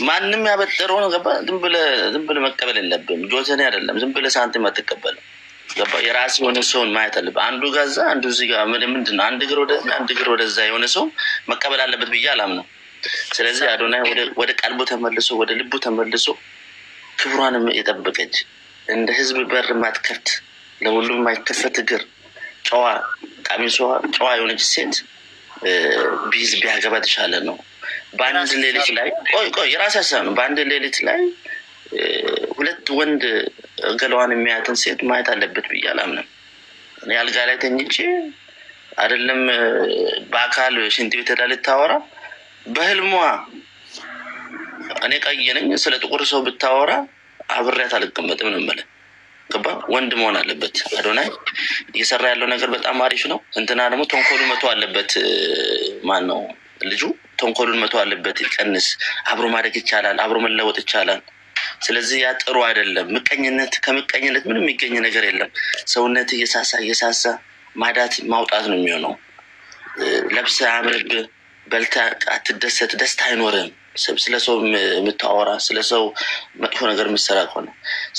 ማንም ያበጠረው ነው ገባ። ዝም ብለህ መቀበል የለብህም። ጆተኔ አይደለም። ዝም ብለህ ሳንቲም አትቀበልም። ገባ። የራስ የሆነ ሰውን ማየት አለብህ። አንዱ ጋዛ አንዱ እዚህ ጋር ምንድን ነው አንድ እግር ወደዚህ አንድ እግር ወደዛ የሆነ ሰው መቀበል አለበት ብዬ አላምነው። ስለዚህ አዶናይ ወደ ቀልቡ ተመልሶ ወደ ልቡ ተመልሶ ክብሯንም የጠበቀች እንደ ህዝብ በር ማትከፍት ለሁሉም ማይከፈት እግር ጨዋ ቀሚሷ ጨዋ የሆነች ሴት ቢዝ ቢያገባ ተሻለ ነው። በአንድ ሌሊት ላይ ቆይ የራስ ሀሳብ ነው። በአንድ ሌሊት ላይ ሁለት ወንድ ገለዋን የሚያትን ሴት ማየት አለበት ብዬ አላምንም። እኔ አልጋ ላይ ተኝቼ አይደለም በአካል ሽንት ቤት ሄዳ ልታወራ በህልሟ እኔ ቀይ ነኝ ስለ ጥቁር ሰው ብታወራ አብሬያት አልቀመጥም ነው የምልህ። ገባ። ወንድ መሆን አለበት። አዶናይ እየሰራ ያለው ነገር በጣም አሪፍ ነው። እንትና ደግሞ ተንኮሉን መተው አለበት። ማን ነው ልጁ? ተንኮሉን መተው አለበት። ይቀንስ። አብሮ ማደግ ይቻላል። አብሮ መለወጥ ይቻላል። ስለዚህ ያ ጥሩ አይደለም። ከምቀኝነት ምንም የሚገኝ ነገር የለም። ሰውነት እየሳሳ ማዳት ማውጣት ነው የሚሆነው። ለብሰህ አምርብህ በልተህ አትደሰት፣ ደስታ አይኖርም። ስለ ሰው የምታወራ ስለ ሰው መጥፎ ነገር የምትሰራ ከሆነ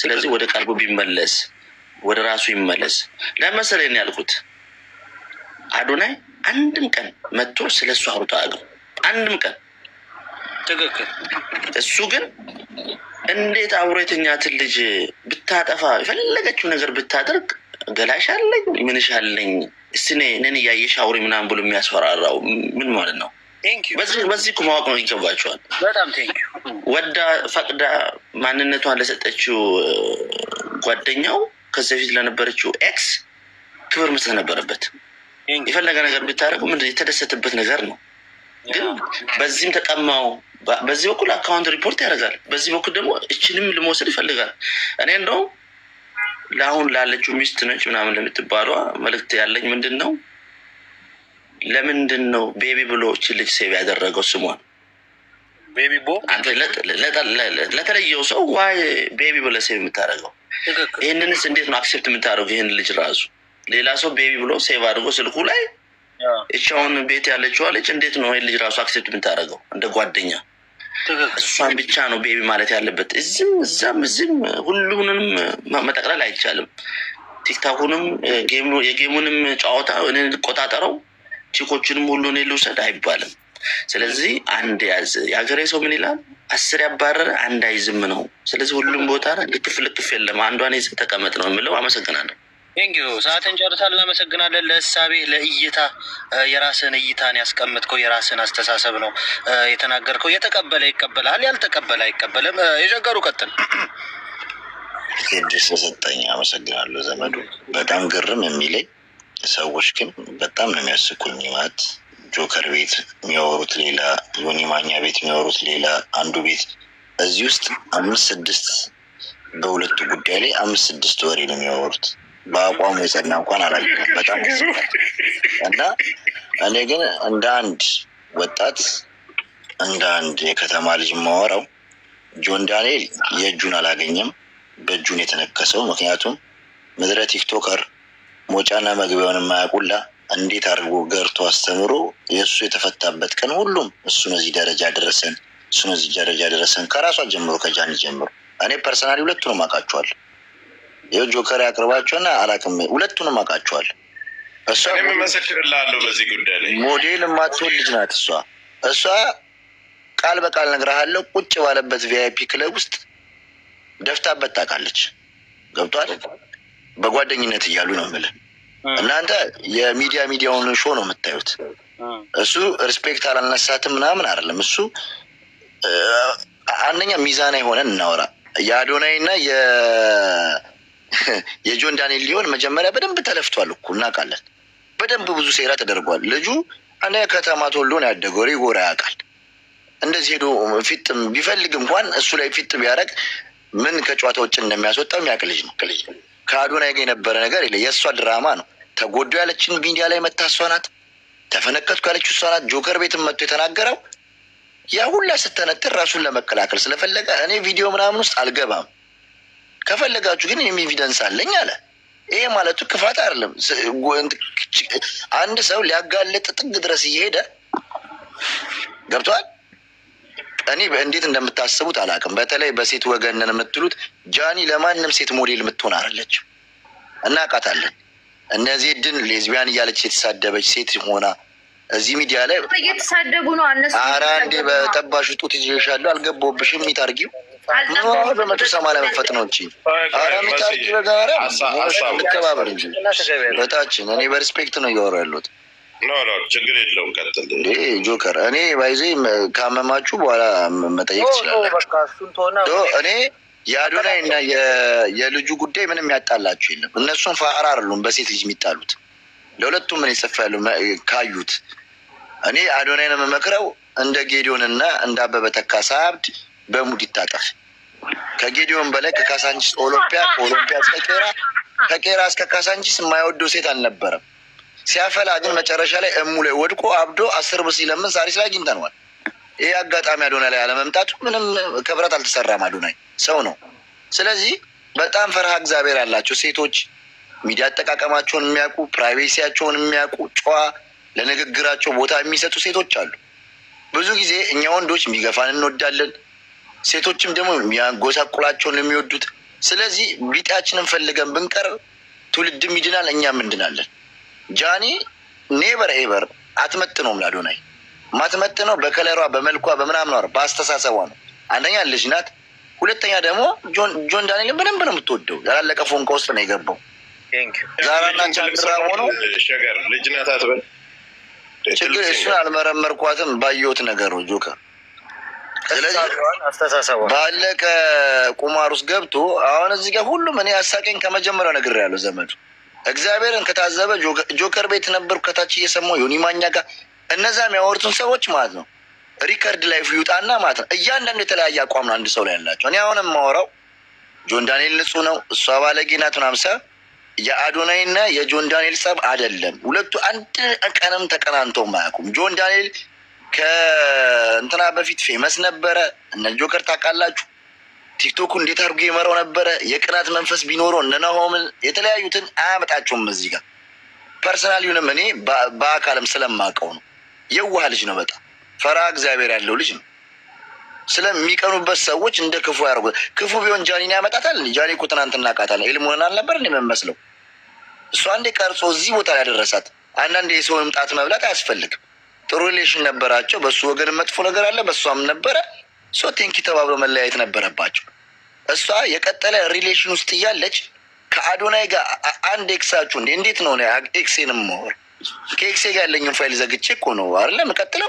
ስለዚህ ወደ ቀልቡ ቢመለስ ወደ ራሱ ይመለስ። ለመሰለኝ ያልኩት አዶናይ አንድም ቀን መጥቶ ስለ እሱ አውርቶ አያውቅም። አንድም ቀን ትክክል። እሱ ግን እንዴት አብሮ የተኛትን ልጅ ብታጠፋ የፈለገችው ነገር ብታደርግ ገላሽ አለኝ ምንሽ አለኝ እስቲ እኔን እያየሽ አውሪ ምናምን ብሎ የሚያስፈራራው ምን ማለት ነው? በዚህ እኮ ማወቅ ነው ይገባቸዋል። በጣም ወዳ ፈቅዳ ማንነቷን ለሰጠችው ጓደኛው ከዚህ በፊት ለነበረችው ኤክስ ክብር መስጠት ነበረበት። የፈለገ ነገር ብታደርጉ ምንድን የተደሰተበት ነገር ነው። ግን በዚህም ተቀማው። በዚህ በኩል አካውንት ሪፖርት ያደርጋል፣ በዚህ በኩል ደግሞ እችንም ልመውሰድ ይፈልጋል። እኔ እንደው ለአሁን ላለችው ሚስት ነች ምናምን ለምትባሏ መልእክት ያለኝ ምንድን ነው፣ ለምንድን ነው ቤቢ ብሎ እቺ ልጅ ሴቭ ያደረገው ስሟን? ቤቢ ቦ አንተ ለተለየው ሰው ዋይ ቤቢ ብሎ ሴቭ የምታደርገው? ይህንንስ እንዴት ነው አክሴፕት የምታደርገው? ይህን ልጅ ራሱ ሌላ ሰው ቤቢ ብሎ ሴቭ አድርጎ ስልኩ ላይ እቻውን ቤት ያለችዋ ልጅ እንዴት ነው ይህን ልጅ ራሱ አክሴፕት የምታደርገው? እንደ ጓደኛ እሷን ብቻ ነው ቤቢ ማለት ያለበት። እዚህም ሁሉንም መጠቅለል አይቻልም። ቲክታኩንም የጌሙንም ጨዋታ እኔ ልቆጣጠረው ቺኮችንም ሁሉ እኔ ልውሰድ አይባልም። ስለዚህ አንድ ያዝ። የሀገሬ ሰው ምን ይላል? 10 ያባረረ አንድ አይዝም ነው። ስለዚህ ሁሉም ቦታ ልክፍ የለም፣ አንዷን ይዘህ ተቀመጥ ነው የምለው። አመሰግናለሁ። ቴንኪዩ። ሰዓትን ጨርሳል። እናመሰግናለን። ለእሳቤ ለእይታ የራስን እይታን ያስቀምጥከው የራስን አስተሳሰብ ነው የተናገርከው። የተቀበለ ይቀበላል፣ ያልተቀበለ አይቀበልም። የቸገሩ ቀጥል። እድል ስለሰጠኝ አመሰግናለሁ ዘመዱ። በጣም ግርም የሚለኝ ሰዎች ግን በጣም ነው የሚያስቁኝ። ማለት ጆከር ቤት የሚያወሩት ሌላ፣ ዮኒ ማኛ ቤት የሚያወሩት ሌላ፣ አንዱ ቤት እዚህ ውስጥ 5-6 በሁለቱ ጉዳይ ላይ 5-6 ወሬ ነው የሚያወሩት። በአቋሙ የጸና እንኳን አላየሁም። በጣም እና እኔ ግን እንደ አንድ ወጣት እንደ አንድ የከተማ ልጅ የማወራው ጆን ዳንኤል የእጁን አላገኘም፣ በእጁን የተነከሰው። ምክንያቱም ምድረ ቲክቶከር ሞጫና መግቢያውን የማያውቁላ እንዴት አድርጎ ገርቶ አስተምሮ የእሱ የተፈታበት ቀን ሁሉም እሱን እዚህ ደረጃ ደረሰን ከራሷ ጀምሮ ከጃኒ ጀምሮ። እኔ ፐርሰናሊ ሁለቱንም አውቃቸዋለሁ። ይኸው ጆከር ያቅርባቸውና አላውቅም፣ ሁለቱንም አውቃቸዋለሁ። እሷ መሰክርልሃለሁ በዚህ ጉዳይ ላይ ሞዴል የማትሆን ልጅ ናት። እሷ ቃል በቃል እነግርሃለሁ ቁጭ ባለበት ቪአይፒ ክለብ ውስጥ ደፍታበት ታውቃለች። ገብቷል። በጓደኝነት እያሉ ነው የምልህ። እናንተ የሚዲያውን ሾው ነው የምታዩት። እሱ ሪስፔክት አላነሳትም ምናምን አይደለም። እሱ አንደኛ ሚዛና የሆነን እናወራ። የአዶናይ እና የጆን ዳንኤል ሊሆን መጀመሪያ በደንብ ተለፍቷል እኮ እናውቃለን። በደንብ ብዙ ሴራ ተደርጓል። ልጁ እኔ ከተማ ተወልዶ ነው ያደገው። ሪጎራ ያውቃል። እንደዚህ ሄዶ ፊጥም ቢፈልግ እንኳን እሱ ላይ ፊጥ ቢያደርግ ምን ከጨዋታ ውጭ እንደሚያስወጣው የሚያውቅ ልጅ ነው። ከአዶናይ ጋር የነበረ ነገር የለ። የእሷ ድራማ ነው። ተጎዶ ያለችን ሚዲያ ላይ መታ እሷ ናት። ተፈነከትኩ ያለችው እሷ ናት። ጆከር ቤትም መጥቶ የተናገረው ያ ሁላ ስተነትር ራሱን ለመከላከል ስለፈለገ እኔ ቪዲዮ ምናምን ውስጥ አልገባም፣ ከፈለጋችሁ ግን ኤቪደንስ አለኝ አለ። ይሄ ማለቱ ክፋት አይደለም። አንድ ሰው ሊያጋለጥ ጥግ ድረስ እየሄደ ገብቷል። እኔ እንዴት እንደምታስቡት አላውቅም። በተለይ በሴት ወገንን የምትሉት ጃኒ ለማንም ሴት ሞዴል የምትሆን አይደለችም። እናውቃታለን። እነዚህ ድን ሌዝቢያን እያለች የተሳደበች ሴት ሆና እዚህ ሚዲያ ላይ እየተሳደቡ ነው እነሱ። ኧረ እንዴ በጠባሹ ጡት ይዤሻለሁ አልገባሁብሽም። ሚታርጊው በ180 መፈጥ ነው እንጂ ኧረ ሚታርጊ በጋራ እንከባበር እንጂ በታችን። እኔ በሪስፔክት ነው እያወራሁ ያለሁት። ችግር የለውም ቀጥል። ጆከር እኔ ባይዜ ካመማችሁ በኋላ መጠየቅ ትችላለህ። እኔ የአዶናይ እና የልጁ ጉዳይ ምንም ያጣላችሁ የለም። እነሱም ፋራ አይደሉም በሴት ልጅ የሚጣሉት። ለሁለቱም ምን ይጽፋሉ ካዩት። እኔ አዶናይን የምመክረው እንደ ጌዲዮንና እንደ አበበ ተካሳ አብድ በሙድ ይታጠፍ። ከጌዲዮን በላይ ከካሳንቺስ ኦሎምፒያ፣ ከኦሎምፒያ እስከ ቄራ፣ ከቄራ እስከ ካሳንቺስ የማይወደው ሴት አልነበረም። ሲያፈላ ግን መጨረሻ ላይ እሙ ላይ ወድቆ አብዶ 10 ብር ሲለምን ሳሪስ ላይ አግኝተነዋል። ይህ አጋጣሚ አዶናይ ላይ አለመምጣቱ ምንም ከብረት አልተሰራም። አዶናይ ሰው ነው። ስለዚህ በጣም ፈርሃ እግዚአብሔር ያላቸው ሴቶች፣ ሚዲያ አጠቃቀማቸውን የሚያውቁ፣ ፕራይቬሲያቸውን የሚያውቁ፣ ጨዋ ለንግግራቸው ቦታ የሚሰጡ ሴቶች አሉ። ብዙ ጊዜ እኛ ወንዶች የሚገፋን እንወዳለን፣ ሴቶችም ደግሞ የሚያጎሳቁላቸውን የሚወዱት። ስለዚህ ቢጤያችንን ፈልገን ብንቀር ትውልድም ይድናል፣ እኛም እንድናለን። ጃኒ ኔቨር ኤቨር አትመጥነውም ለአዶናይ። ማትመጥነው በከለሯ፣ በመልኳ፣ በምናምኗ፣ በአስተሳሰቧ ነው። አንደኛ ልጅ ናት፣ ሁለተኛ ደግሞ ጆን ዳንኤልን በደንብ ነው የምትወደው። ያላለቀ ፎንቃ ውስጥ ነው የገባው። ዛራና ቻንድራ ሆኖ ሸገር ልጅ ናት አትበል። ችግር እሱን አልመረመርኳትም ባየሁት ነገር ነው ጆከር። ስለዚህ ባለቀ ቁማር ውስጥ ገብቶ አሁን እዚህ ጋር ሁሉም እኔ አሳቀኝ ከመጀመሪያው ነገር ያለው ዘመዱ እግዚአብሔርን ከታዘበ ጆከር ቤት ነበርኩ ከታች እየሰማሁ ዮኒ ማኛ ጋር እነዛ የሚያወሩትን ሰዎች ማለት ነው ሪከርድ ላይ ይውጣና ማለት ነው እያንዳንዱ የተለያየ አቋም ነው አንድ ሰው ላይ ያላቸው። እኔ አሁን የማወራው ጆን ዳንኤል ንጹህ ነው፣ እሷ ባለጌ ናት ምናምን ሳይሆን የአዶናይና የጆን ዳንኤል ጸብ አይደለም። ሁለቱ አንድ ቀንም ተቀናንተው ማያውቁም። ጆን ዳንኤል ከእንትና በፊት ፌመስ ነበረ። እነ ጆከር ታውቃላችሁ። ቲክቶኩ እንዴት አድርጎ የመራው ነበረ። የቅናት መንፈስ ቢኖረው እነ ናሆምን የተለያዩትን አያመጣቸውም እዚህ ጋር። ፐርሰናሊውንም እኔ በአካልም ስለማውቀው ነው። የዋህ ልጅ ነው፣ በጣም ፈራ እግዚአብሔር ያለው ልጅ ነው። ስለሚቀኑበት ሰዎች እንደ ክፉ ያደርጉ። ክፉ ቢሆን ጃኒን ያመጣታል። ጃኒ እኮ ትናንት እናውቃታለን። ኤልሞንን አልነበር እንደ የምመስለው እሷ አንዴ ቀርጾ እዚህ ቦታ ላይ ያደረሳት። አንዳንዴ የሰውን ጣት መብላት አያስፈልግም። ጥሩ ሪሌሽን ነበራቸው። በሱ ወገን መጥፎ ነገር አለ፣ በእሷም ነበረ። ሶ ቴንኪ ተባብሎ መለያየት ነበረባቸው። እሷ የቀጠለ ሪሌሽን ውስጥ እያለች ከአዶናይ ጋር አንድ ኤክሳችሁ እንዴት ነው ኤክሴንም መሆር ከኤክሴ ጋር ያለኝን ፋይል ዘግቼ እኮ ነው አይደለ የምቀጥለው።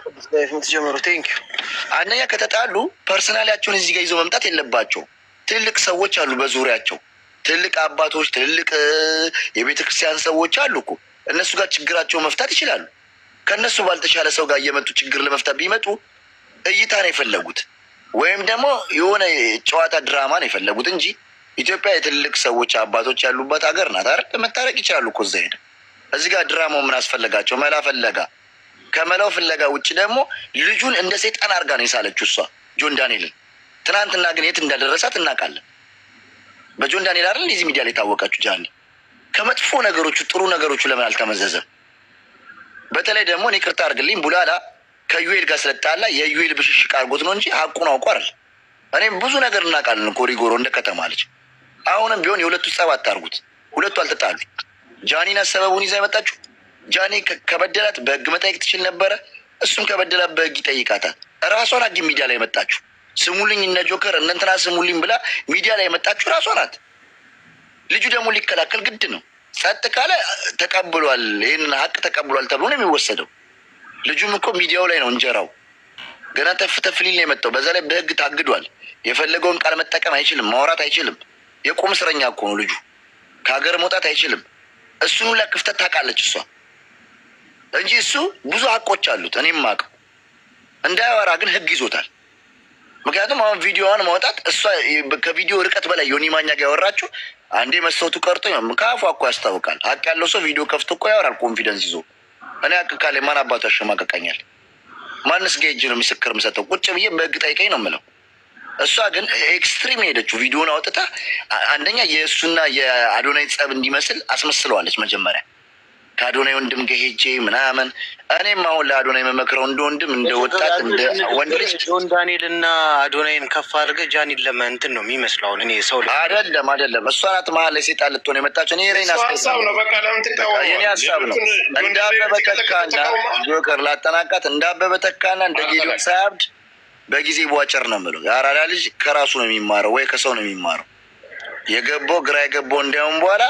አንደኛ ከተጣሉ ፐርሰናሊያቸውን እዚህ ጋር ይዘው መምጣት የለባቸው። ትልልቅ ሰዎች አሉ በዙሪያቸው፣ ትልልቅ አባቶች፣ ትልልቅ የቤተክርስቲያን ሰዎች አሉ እኮ። እነሱ ጋር ችግራቸው መፍታት ይችላሉ። ከእነሱ ባልተሻለ ሰው ጋር እየመጡ ችግር ለመፍታት ቢመጡ እይታ ነው የፈለጉት፣ ወይም ደግሞ የሆነ ጨዋታ ድራማ ነው የፈለጉት እንጂ ኢትዮጵያ የትልልቅ ሰዎች አባቶች ያሉበት ሀገር ናት አይደል? መታረቅ ይችላሉ እኮ እዛ ሄደ። እዚህ ጋር ድራማው ምን አስፈለጋቸው? መላ ፈለጋ። ከመላው ፍለጋ ውጭ ደግሞ ልጁን እንደ ሴጣን አድርጋ ነው የሳለችው እሷ ጆን ዳንኤልን። ትናንትና ግን የት እንዳደረሳት እናውቃለን። በጆን ዳንኤል አይደል እዚህ ሚዲያ ላይ የታወቃችሁ ጃኒ። ከመጥፎ ነገሮቹ ጥሩ ነገሮቹ ለምን አልተመዘዘም? በተለይ ደግሞ እኔ ይቅርታ አድርግልኝ ቡላላ ከዩኤል ጋር ስለጣላ የዩኤል ብሽሽቅ አድርጎት ነው እንጂ ሀቁን አውቆ አይደል። እኔም ብዙ ነገር እናውቃለን። ኮሪጎሮ እንደ ከተማ ልጅ። አሁንም ቢሆን የሁለቱ ጸብ አታርጉት። ሁለቱ አልተጣሉ። ጃኒና ሰበቡን ይዛ የመጣችሁ ጃኒ ከበደላት በህግ መጠየቅ ትችል ነበረ። እሱም ከበደላት በህግ ይጠይቃታል። እራሷን አግ ሚዲያ ላይ የመጣችሁ ስሙልኝ፣ እነ ጆከር እነ እንትና ስሙልኝ ብላ ሚዲያ ላይ የመጣችሁ እራሷ ናት። ልጁ ደግሞ ሊከላከል ግድ ነው። ጸጥ ካለ ተቀብሏል፣ ይህንን ሀቅ ተቀብሏል ተብሎ ነው የሚወሰደው። ልጁም እኮ ሚዲያው ላይ ነው እንጀራው። ገና ተፍ ተፍ ሊል ነው የመጣው። በዛ ላይ በህግ ታግዷል። የፈለገውን ቃል መጠቀም አይችልም፣ ማውራት አይችልም። የቁም እስረኛ እኮ ነው ልጁ። ከሀገር መውጣት አይችልም። እሱን ሁላ ክፍተት ታውቃለች እሷ እንጂ እሱ ብዙ ሀቆች አሉት። እኔም አውቀው እንዳያወራ ግን ህግ ይዞታል። ምክንያቱም አሁን ቪዲዮዋን ማውጣት እሷ ከቪዲዮ ርቀት በላይ ዮኒ ማኛ ጋር ያወራችሁ አንዴ መስታወቱ ቀርጦ ከአፏ እኮ ያስታውቃል። ሀቅ ያለው ሰው ቪዲዮ ከፍቶ እኮ ያወራል ኮንፊደንስ ይዞ። እኔ ሀቅ ካለ ማን አባቱ ያሸማቀቀኛል? ማንስ ጋ ሂጅ ነው ምስክር የምሰጠው? ቁጭ ብዬ በህግ ጠይቀኝ ነው የምለው። እሷ ግን ኤክስትሪም ሄደችው። ቪዲዮን አውጥታ አንደኛ የእሱና የአዶናይ ጸብ እንዲመስል አስመስለዋለች። መጀመሪያ ከአዶናይ ወንድም ጋር ሄጄ ምናምን እኔም አሁን ለአዶናይ የምመክረው እንደ ወንድም እንደ ወጣት እንደ ወንድ ልጅ ጆን ዳንኤል እና አዶናይን ከፍ አድርገህ ጃኒን ለመንትን ነው የሚመስለው። እኔ ሰው አይደለም እሷ ናት መሀል ላይ ሴጣን ልትሆን የመጣችው። እኔ የኔን ሀሳብ ነው፣ በቃ ለምን ትቃወማለህ? የኔ ሀሳብ ነው። እንደ አበበ ተካና ጆከር ላጠናቃት እንደ አበበ ተካና እንደ ጌዲዮን ሳያብድ በጊዜ ቧጭር ነው የምለው። የአራዳ ልጅ ከራሱ ነው የሚማረው ወይ ከሰው ነው የሚማረው። የገባው ግራ የገባው እንዲያውም በኋላ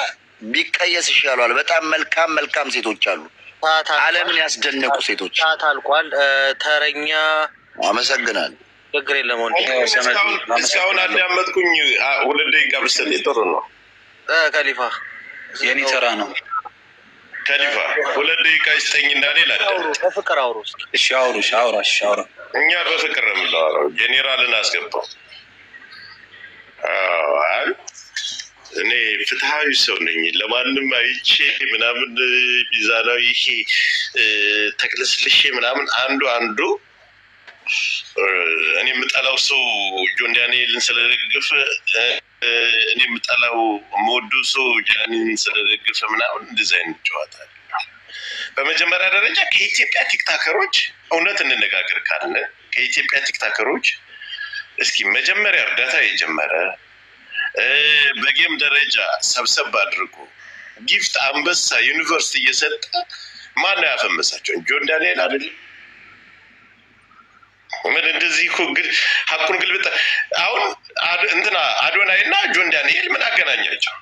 ቢቀየስ ይሻሏል። በጣም መልካም ሴቶች አሉ፣ ዓለምን ያስደነቁ ሴቶች። አልቋል። ተረኛ አመሰግናለሁ። ችግር የለም ወንድ እስካሁን አዳመጥኩኝ። 2 ደቂቃ ብትሰጥ ጥሩ ነው። ከሊፋ የኔ ተራ ነው። ከሊፋ 2 ደቂቃ ይስጠኝ እና እኔ ላዳምጥ። በፍቅር አውሩ እስኪ። እሺ አውራ። እኛ በፍቅር ነው የምናወራው። ጄኔራልን አስገባው። እኔ ፍትሀዊ ሰው ነኝ። ለማንም አይቼ ምናምን ሚዛናዊ ይሄ ተክለስልሼ ምናምን አንዱ እኔ የምጠላው ሰው ጆን ዳንኤልን ስለደገፈ እኔ የምጠላው የምወዱ ሰው ጃኒን ስለደገፈ ምናምን እንደዚህ አይነት ጨዋታ። በመጀመሪያ ደረጃ ከኢትዮጵያ ቲክታከሮች እውነት እንነጋገር ካለ ከኢትዮጵያ ቲክታከሮች እስኪ መጀመሪያ እርዳታ የጀመረ በጌም ደረጃ ሰብሰብ አድርጎ ጊፍት አንበሳ ዩኒቨርሲቲ እየሰጠ ማን ያፈመሳቸው? ጆን ዳንኤል አይደል? ምን እንደዚህ እኮ ሀቁን ግልብጥ። አሁን እንትና አዶናይ እና ጆን ዳንኤል ምን አገናኛቸው?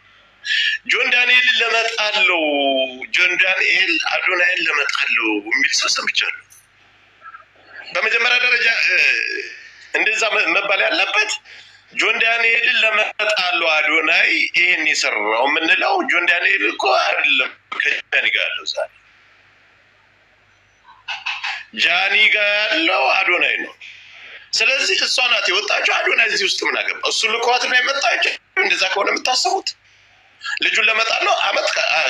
ጆን ዳንኤል ለመጣለው ጆን ዳንኤል አዶናይን ለመጣለው የሚል ሰው ሰምቻለሁ። በመጀመሪያ ደረጃ እንደዛ መባል ያለበት ጆን ዳንኤልን ለመጣለው አዶናይ ይሄን የሰራው የምንለው ጆን ዳንኤል እኮ አይደለም ከጃኒ ጋር ያለው ዛሬ ጃኒ ጋር ያለው አዶናይ ነው። ስለዚህ እሷ ናት የወጣችው። አዶናይ እዚህ ውስጥ ምን አገባ? እሱ ልኳት ነው የመጣችው። እንደዛ ከሆነ የምታስቡት ልጁን ለመጣለው አመት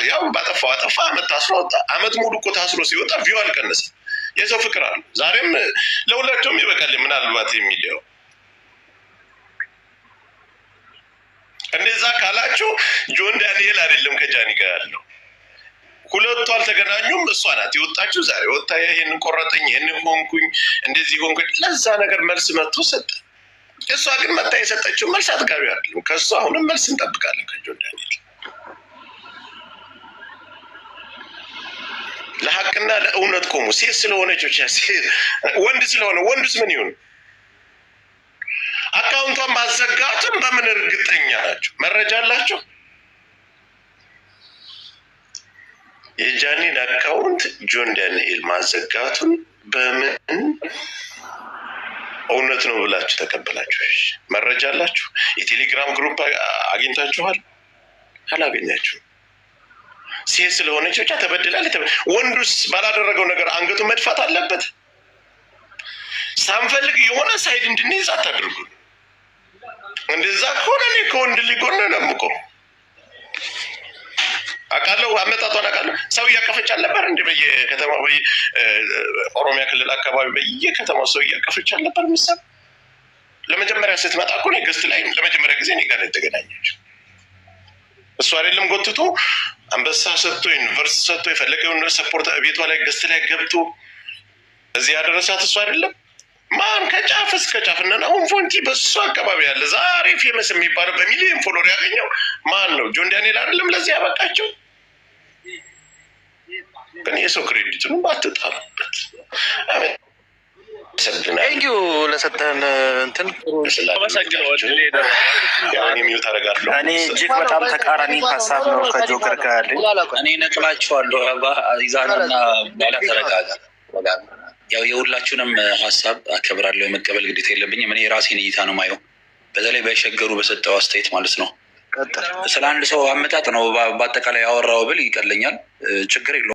ያው ባጠፋው አጠፋ አመት ታስሮ ወጣ። አመት ሙሉ እኮ ታስሮ ሲወጣ ቪው አልቀነሰ። የሰው ፍቅር አለ። ዛሬም ለሁላቸውም ይበቃል። ምናልባት የሚለው እንደዛ ካላችሁ ጆን ዳንኤል አይደለም ከጃኒ ጋር ያለው። ሁለቱ አልተገናኙም። እሷ ናት የወጣችው። ዛሬ ወጣ ይሄንን ቆረጠኝ፣ ይሄንን ሆንኩኝ፣ እንደዚህ ሆንኩኝ። ለዛ ነገር መልስ መጥቶ ሰጠ። እሷ ግን መጣ የሰጠችው መልስ አጥጋቢ አይደለም። ከእሷ አሁንም መልስ እንጠብቃለን ከጆን ዳንኤል። ለሀቅና ለእውነት ቆሙ። ሴት ስለሆነች ብቻ ወንድ ስለሆነ ወንዱስ ምን ይሁን? አካውንቷን ማዘጋቱን በምን እርግጠኛ ናቸው? መረጃ አላቸው? የጃኒን አካውንት ጆን ዳንኤል ማዘጋቱን በምን እውነት ነው ብላችሁ ተቀበላችሁ? መረጃ አላችሁ? የቴሌግራም ግሩፕ አግኝታችኋል? አላገኛችሁም። ሴት ስለሆነች ብቻ ተበድላለች። ወንዱስ ባላደረገው ነገር አንገቱን መድፋት አለበት? ሳንፈልግ የሆነ ሳይድ እንድንይዝ አታድርጉ። እንደዛ ከሆነ እኔ ከወንድ ሊጎን ነው የምቆመው። አውቃለሁ፣ አመጣጧን አውቃለሁ። ሰው እያቀፈች አልነበር እንደ በየከተማው ኦሮሚያ ክልል አካባቢ በየከተማው ሰው እያቀፈች አልነበር? ምሳሌ ለመጀመሪያ ስትመጣ እኮ እኔ ገስት ላይ ለመጀመሪያ ጊዜ እኔ ጋር የተገናኘችው እሱ አይደለም። ጎትቶ አንበሳ ሰጥቶ ዩኒቨርሲቲ ሰጥቶ የፈለገውን ሰፖርት ቤቷ ላይ ገስት ላይ ገብቶ እዚህ ያደረሳት እሱ አይደለም። ማን ከጫፍ እስከ ጫፍ እና አሁን ፎንቲ በሱ አካባቢ ያለ ዛሬ ፌመስ የሚባለው በሚሊዮን ፎሎወር ያገኘው ማን ነው? ጆን ዳንኤል አይደለም ለዚህ ያበቃቸው? ግን የሰው ክሬዲቱን ባትጣሉበት። ቴንኪዩ ለሰጠን እንትን እኔ እጅግ በጣም ተቃራኒ ሀሳብ ነው ከጆከር ጋር ያለኝ። እኔ ነቅላችኋለሁ። ይዛናና ባላ ተረጋጋ። ያው የሁላችሁንም ሀሳብ አከብራለሁ። የመቀበል ግዴታ የለብኝም። እኔ የራሴን እይታ ነው ማየው። በተለይ በሸገሩ በሰጠው አስተያየት ማለት ነው። ስለ አንድ ሰው አመጣጥ ነው በአጠቃላይ ያወራው ብል ይቀለኛል። ችግር የለውም።